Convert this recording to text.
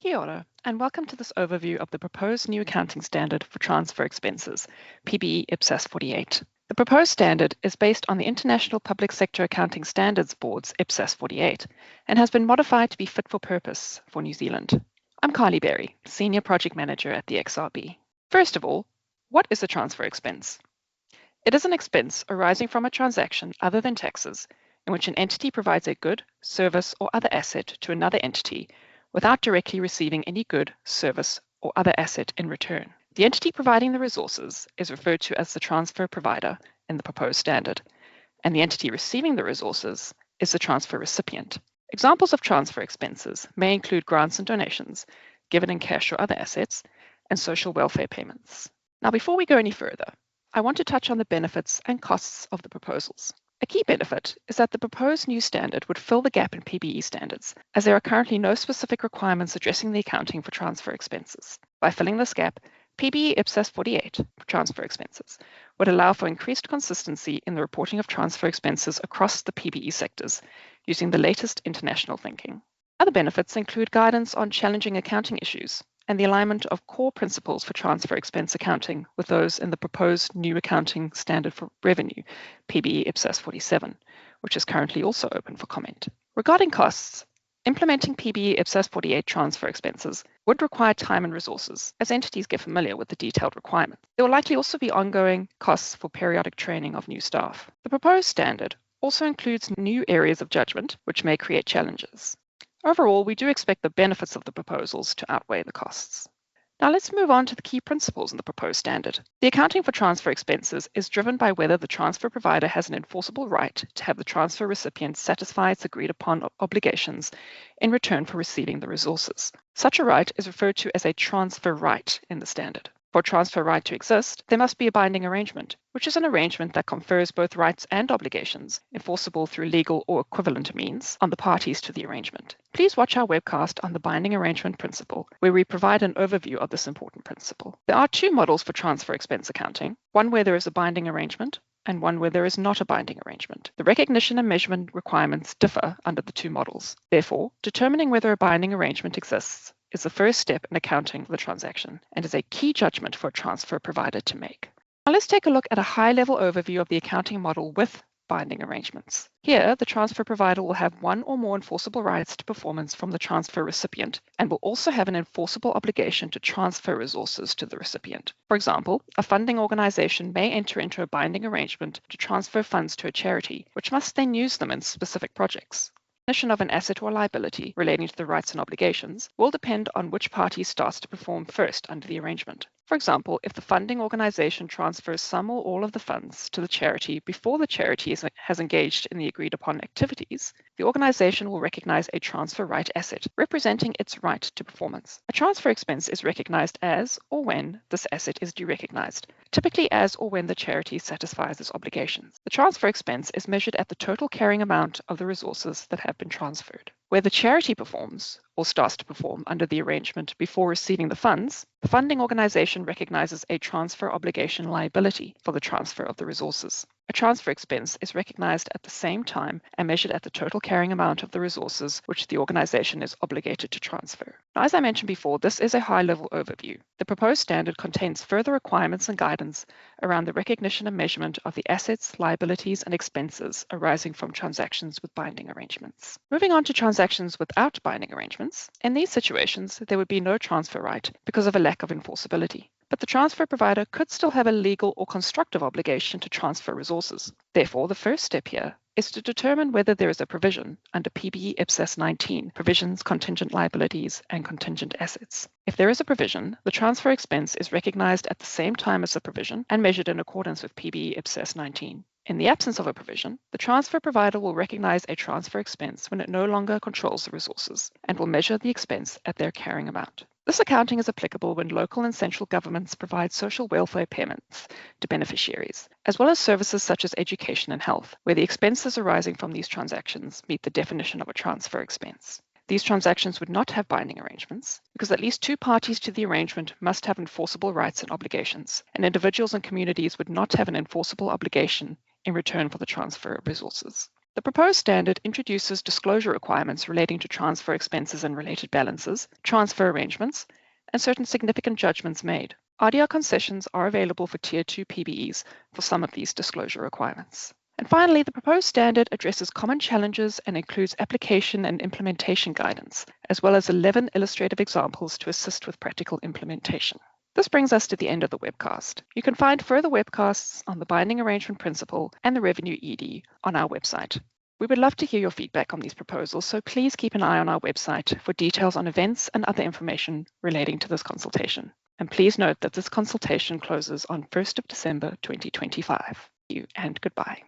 Kia ora, and welcome to this overview of the proposed new accounting standard for transfer expenses, PBE IPSAS 48. The proposed standard is based on the International Public Sector Accounting Standards Board's IPSAS 48 and has been modified to be fit for purpose for New Zealand. I'm Kylie Berry, Senior Project Manager at the XRB. First of all, what is a transfer expense? It is an expense arising from a transaction other than taxes in which an entity provides a good, service, or other asset to another entity without directly receiving any good, service, or other asset in return. The entity providing the resources is referred to as the transfer provider in the proposed standard, and the entity receiving the resources is the transfer recipient. Examples of transfer expenses may include grants and donations, given in cash or other assets, and social welfare payments. Now, before we go any further, I want to touch on the benefits and costs of the proposals. A key benefit is that the proposed new standard would fill the gap in PBE standards, as there are currently no specific requirements addressing the accounting for transfer expenses. By filling this gap, PBE IPSAS 48 for transfer expenses would allow for increased consistency in the reporting of transfer expenses across the PBE sectors, using the latest international thinking. Other benefits include guidance on challenging accounting issues and the alignment of core principles for transfer expense accounting with those in the proposed new accounting standard for revenue, PBE IPSAS 47, which is currently also open for comment. Regarding costs, implementing PBE IPSAS 48 transfer expenses would require time and resources as entities get familiar with the detailed requirements. There will likely also be ongoing costs for periodic training of new staff. The proposed standard also includes new areas of judgment, which may create challenges. Overall, we do expect the benefits of the proposals to outweigh the costs. Now let's move on to the key principles in the proposed standard. The accounting for transfer expenses is driven by whether the transfer provider has an enforceable right to have the transfer recipient satisfy its agreed upon obligations in return for receiving the resources. Such a right is referred to as a transfer right in the standard. For a transfer right to exist, there must be a binding arrangement, which is an arrangement that confers both rights and obligations, enforceable through legal or equivalent means, on the parties to the arrangement. Please watch our webcast on the binding arrangement principle, where we provide an overview of this important principle. There are two models for transfer expense accounting, one where there is a binding arrangement, and one where there is not a binding arrangement. The recognition and measurement requirements differ under the two models. Therefore, determining whether a binding arrangement exists is the first step in accounting for the transaction and is a key judgment for a transfer provider to make. Now let's take a look at a high-level overview of the accounting model with binding arrangements. Here, the transfer provider will have one or more enforceable rights to performance from the transfer recipient and will also have an enforceable obligation to transfer resources to the recipient. For example, a funding organization may enter into a binding arrangement to transfer funds to a charity, which must then use them in specific projects. The definition of an asset or liability relating to the rights and obligations will depend on which party starts to perform first under the arrangement. For example, if the funding organization transfers some or all of the funds to the charity before the charity has engaged in the agreed upon activities, the organization will recognize a transfer right asset, representing its right to performance. A transfer expense is recognized as or when this asset is derecognized, typically as or when the charity satisfies its obligations. The transfer expense is measured at the total carrying amount of the resources that have been transferred. Where the charity performs or starts to perform under the arrangement before receiving the funds, the funding organization recognizes a transfer obligation liability for the transfer of the resources. A transfer expense is recognized at the same time and measured at the total carrying amount of the resources which the organization is obligated to transfer. Now, as I mentioned before, this is a high-level overview. The proposed standard contains further requirements and guidance around the recognition and measurement of the assets, liabilities, and expenses arising from transactions with binding arrangements. Moving on to transactions without binding arrangements, in these situations, there would be no transfer right because of a lack of enforceability. But the transfer provider could still have a legal or constructive obligation to transfer resources. Therefore, the first step here is to determine whether there is a provision under PBE IPSAS 19, Provisions, Contingent Liabilities, and Contingent Assets. If there is a provision, the transfer expense is recognized at the same time as the provision and measured in accordance with PBE IPSAS 19. In the absence of a provision, the transfer provider will recognize a transfer expense when it no longer controls the resources and will measure the expense at their carrying amount. This accounting is applicable when local and central governments provide social welfare payments to beneficiaries, as well as services such as education and health, where the expenses arising from these transactions meet the definition of a transfer expense. These transactions would not have binding arrangements because at least two parties to the arrangement must have enforceable rights and obligations, and individuals and communities would not have an enforceable obligation in return for the transfer of resources. The proposed standard introduces disclosure requirements relating to transfer expenses and related balances, transfer arrangements, and certain significant judgments made. RDR concessions are available for Tier 2 PBEs for some of these disclosure requirements. And finally, the proposed standard addresses common challenges and includes application and implementation guidance, as well as 11 illustrative examples to assist with practical implementation. This brings us to the end of the webcast. You can find further webcasts on the binding arrangement principle and the revenue ED on our website. We would love to hear your feedback on these proposals, so please keep an eye on our website for details on events and other information relating to this consultation. And please note that this consultation closes on 1st of December 2025. Thank you and goodbye.